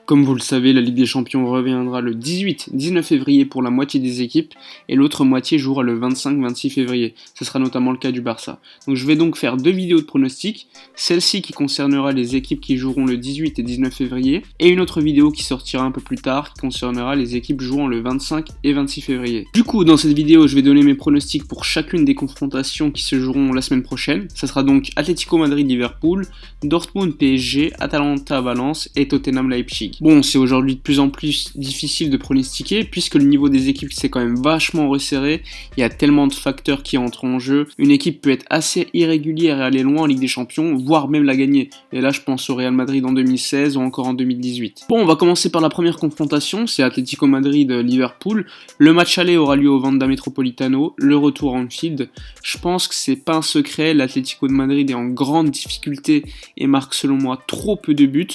Comme vous le savez, la Ligue des Champions reviendra le 18-19 février pour la moitié des équipes et l'autre moitié jouera le 25-26 février. Ce sera notamment le cas du Barça. Donc je vais donc faire deux vidéos de pronostics, celle-ci qui concernera les équipes qui joueront le 18 et 19 février et une autre vidéo qui sortira un peu plus tard qui concernera les équipes jouant le 25 et 26 février. Du coup, dans cette vidéo, je vais donner mes pronostics pour chacune des confrontations qui se joueront la semaine prochaine. Ça sera donc Atlético Madrid-Liverpool, Dortmund-PSG, Atalanta-Valence et Tottenham-Leipzig. Bon, c'est aujourd'hui de plus en plus difficile de pronostiquer puisque le niveau des équipes s'est quand même vachement resserré. Il y a tellement de facteurs qui entrent en jeu. Une équipe peut être assez irrégulière et aller loin en Ligue des Champions, voire même la gagner. Et là, je pense au Real Madrid en 2016 ou encore en 2018. Bon, on va commencer par la première confrontation, c'est Atlético Madrid-Liverpool. Le match aller aura lieu au Wanda Metropolitano, le retour en Anfield. Je pense que c'est pas un secret, l'Atlético de Madrid est en grande difficulté et marque selon moi trop peu de buts.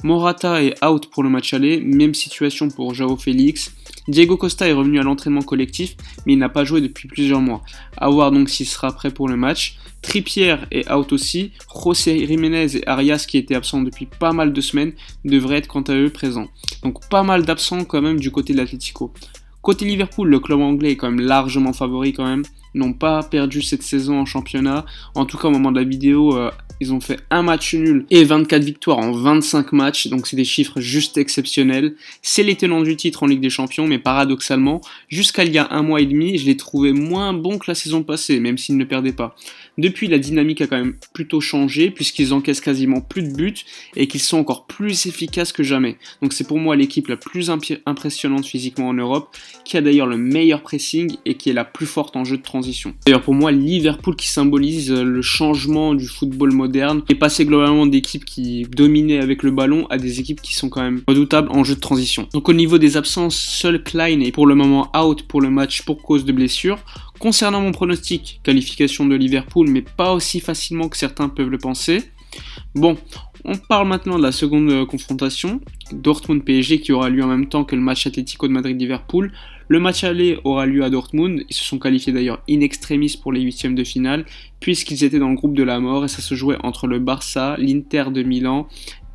Morata est out pour le match aller, même situation pour João Félix. Diego Costa est revenu à l'entraînement collectif, mais il n'a pas joué depuis plusieurs mois. À voir donc s'il sera prêt pour le match. Trippier est out aussi. José Jiménez et Arias, qui étaient absents depuis pas mal de semaines, devraient être quant à eux présents. Donc pas mal d'absents quand même du côté de l'Atlético. Côté Liverpool, le club anglais est quand même largement favori quand même. Ils n'ont pas perdu cette saison en championnat. En tout cas, au moment de la vidéo, ils ont fait un match nul et 24 victoires en 25 matchs. Donc c'est des chiffres juste exceptionnels. C'est les tenants du titre en Ligue des Champions, mais paradoxalement, jusqu'à il y a un mois et demi, je les trouvais moins bons que la saison passée, même s'ils ne perdaient pas. Depuis, la dynamique a quand même plutôt changé, puisqu'ils encaissent quasiment plus de buts et qu'ils sont encore plus efficaces que jamais. Donc c'est pour moi l'équipe la plus impressionnante physiquement en Europe, qui a d'ailleurs le meilleur pressing et qui est la plus forte en jeu de transition. D'ailleurs pour moi, Liverpool qui symbolise le changement du football moderne est passé globalement d'équipes qui dominaient avec le ballon à des équipes qui sont quand même redoutables en jeu de transition. Donc au niveau des absences, seul Klein est pour le moment out pour le match pour cause de blessure. Concernant mon pronostic, qualification de Liverpool, mais pas aussi facilement que certains peuvent le penser. Bon, on parle maintenant de la seconde confrontation, Dortmund-PSG qui aura lieu en même temps que le match Atlético de Madrid-Liverpool. Le match aller aura lieu à Dortmund, ils se sont qualifiés d'ailleurs in extremis pour les huitièmes de finale, puisqu'ils étaient dans le groupe de la mort et ça se jouait entre le Barça, l'Inter de Milan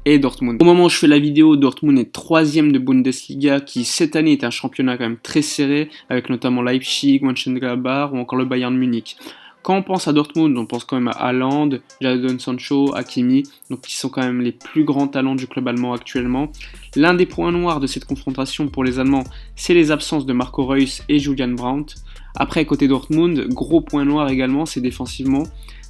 et Dortmund. Au moment où je fais la vidéo, Dortmund est 3ème de Bundesliga qui cette année est un championnat quand même très serré avec notamment Leipzig, Mönchengladbach ou encore le Bayern Munich. Quand on pense à Dortmund, on pense quand même à Haaland, Jadon Sancho, Hakimi, donc qui sont quand même les plus grands talents du club allemand actuellement. L'un des points noirs de cette confrontation pour les Allemands, c'est les absences de Marco Reus et Julian Brandt. Après, côté Dortmund, gros point noir également, c'est défensivement.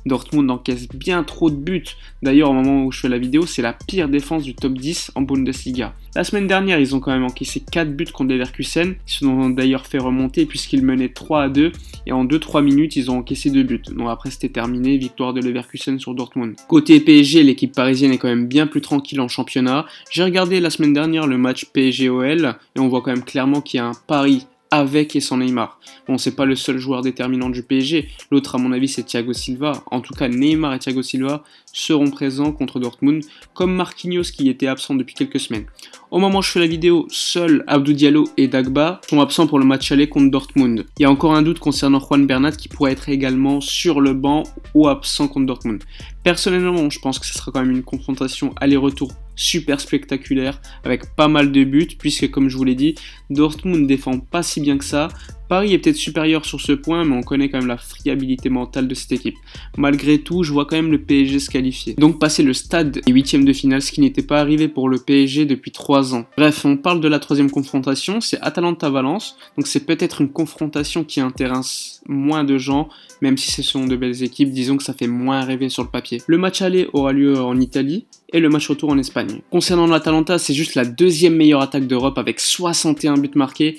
Dortmund encaisse bien trop de buts. D'ailleurs, au moment où je fais la vidéo, c'est la pire défense du top 10 en Bundesliga. La semaine dernière, ils ont quand même encaissé 4 buts contre Leverkusen. Ils se sont d'ailleurs fait remonter puisqu'ils menaient 3-2 et en 2-3 minutes, ils ont encaissé 2 buts. Donc après, c'était terminé, victoire de Leverkusen sur Dortmund. Côté PSG, l'équipe parisienne est quand même bien plus tranquille en championnat. J'ai regardé la semaine dernière le match PSG-OL et on voit quand même clairement qu'il y a un pari avec et sans Neymar. Bon, c'est pas le seul joueur déterminant du PSG, l'autre à mon avis c'est Thiago Silva. En tout cas, Neymar et Thiago Silva seront présents contre Dortmund, comme Marquinhos qui était absent depuis quelques semaines. Au moment où je fais la vidéo, seuls Abdou Diallo et Dagba sont absents pour le match aller contre Dortmund. Il y a encore un doute concernant Juan Bernat qui pourrait être également sur le banc ou absent contre Dortmund. Personnellement, je pense que ce sera quand même une confrontation aller-retour super spectaculaire avec pas mal de buts puisque comme je vous l'ai dit, Dortmund ne défend pas si bien que ça. Paris est peut-être supérieur sur ce point, mais on connaît quand même la friabilité mentale de cette équipe. Malgré tout, je vois quand même le PSG se qualifier. Donc passer le stade des huitièmes de finale, ce qui n'était pas arrivé pour le PSG depuis 3 ans. Bref, on parle de la troisième confrontation, c'est Atalanta-Valence. Donc c'est peut-être une confrontation qui intéresse moins de gens, même si ce sont de belles équipes, disons que ça fait moins rêver sur le papier. Le match aller aura lieu en Italie et le match retour en Espagne. Concernant l'Atalanta, c'est juste la deuxième meilleure attaque d'Europe avec 61 buts marqués.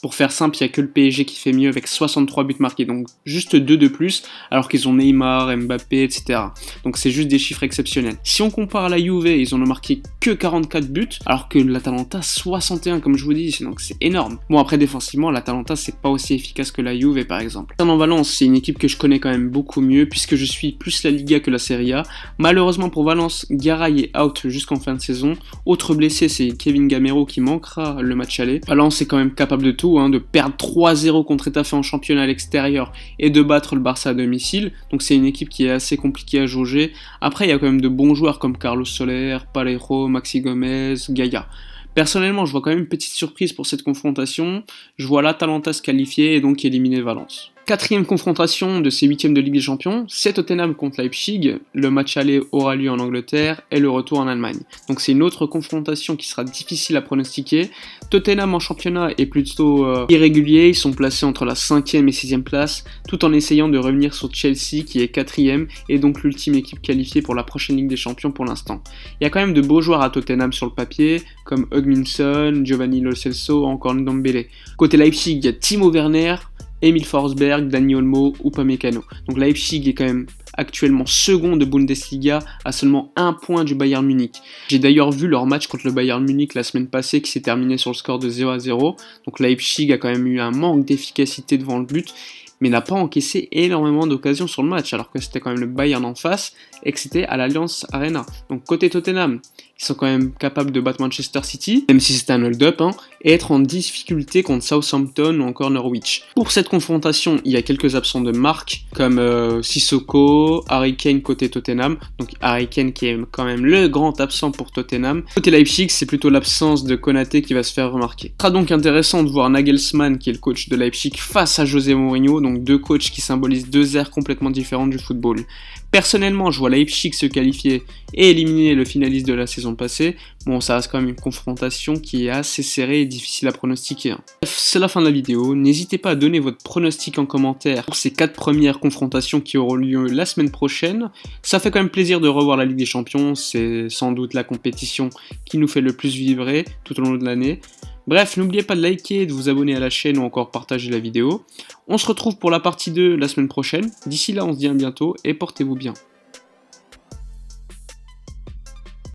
Pour faire simple, il n'y a que le PSG qui fait mieux avec 63 buts marqués, donc juste 2 de plus, alors qu'ils ont Neymar, Mbappé, etc. Donc c'est juste des chiffres exceptionnels. Si on compare à la Juve, ils en ont marqué que 44 buts, alors que l'Atalanta 61 comme je vous dis, donc c'est énorme. Bon après défensivement, l'Atalanta c'est pas aussi efficace que la Juve par exemple. En Valence, c'est une équipe que je connais quand même beaucoup mieux, puisque je suis plus la Liga que la Serie A. Malheureusement pour Valence, Garay est out jusqu'en fin de saison. Autre blessé, c'est Kevin Gamero qui manquera le match aller. Valence est quand même capable de tout, de perdre 3-0 contre Étafé en championnat à l'extérieur et de battre le Barça à domicile, donc c'est une équipe qui est assez compliquée à jauger. Après il y a quand même de bons joueurs comme Carlos Soler, Parejo, Maxi Gomez, Gaïa. Personnellement, je vois quand même une petite surprise pour cette confrontation. Je vois l'Atalanta se qualifier et donc éliminer Valence. Quatrième confrontation de ces huitièmes de Ligue des Champions, c'est Tottenham contre Leipzig. Le match aller aura lieu en Angleterre et le retour en Allemagne. Donc c'est une autre confrontation qui sera difficile à pronostiquer. Tottenham en championnat est plutôt irrégulier, ils sont placés entre la 5e et 6e place, tout en essayant de revenir sur Chelsea qui est 4e et donc l'ultime équipe qualifiée pour la prochaine Ligue des Champions pour l'instant. Il y a quand même de beaux joueurs à Tottenham sur le papier, comme Hugminson, Giovanni Lo Celso, encore Ndombele. Côté Leipzig, il y a Timo Werner, Emil Forsberg, Dani Olmo ou Upamecano. Donc Leipzig est quand même actuellement second de Bundesliga à seulement 1 point du Bayern Munich. J'ai d'ailleurs vu leur match contre le Bayern Munich la semaine passée qui s'est terminé sur le score de 0-0. Donc Leipzig a quand même eu un manque d'efficacité devant le but, mais n'a pas encaissé énormément d'occasions sur le match, alors que c'était quand même le Bayern en face et que c'était à l'Allianz Arena. Donc côté Tottenham, ils sont quand même capables de battre Manchester City, même si c'était un hold-up, et être en difficulté contre Southampton ou encore Norwich. Pour cette confrontation, il y a quelques absents de marque, comme Sissoko, Harry Kane côté Tottenham, donc Harry Kane qui est quand même le grand absent pour Tottenham. Côté Leipzig, c'est plutôt l'absence de Konaté qui va se faire remarquer. Ce sera donc intéressant de voir Nagelsmann, qui est le coach de Leipzig, face à José Mourinho, donc deux coachs qui symbolisent deux ères complètement différentes du football. Personnellement, je vois Leipzig se qualifier et éliminer le finaliste de la saison passée. Bon, ça reste quand même une confrontation qui est assez serrée et difficile à pronostiquer. Bref, c'est la fin de la vidéo. N'hésitez pas à donner votre pronostic en commentaire pour ces 4 premières confrontations qui auront lieu la semaine prochaine. Ça fait quand même plaisir de revoir la Ligue des Champions. C'est sans doute la compétition qui nous fait le plus vibrer tout au long de l'année. Bref, n'oubliez pas de liker, de vous abonner à la chaîne ou encore partager la vidéo. On se retrouve pour la partie 2 la semaine prochaine. D'ici là, on se dit à bientôt et portez-vous bien.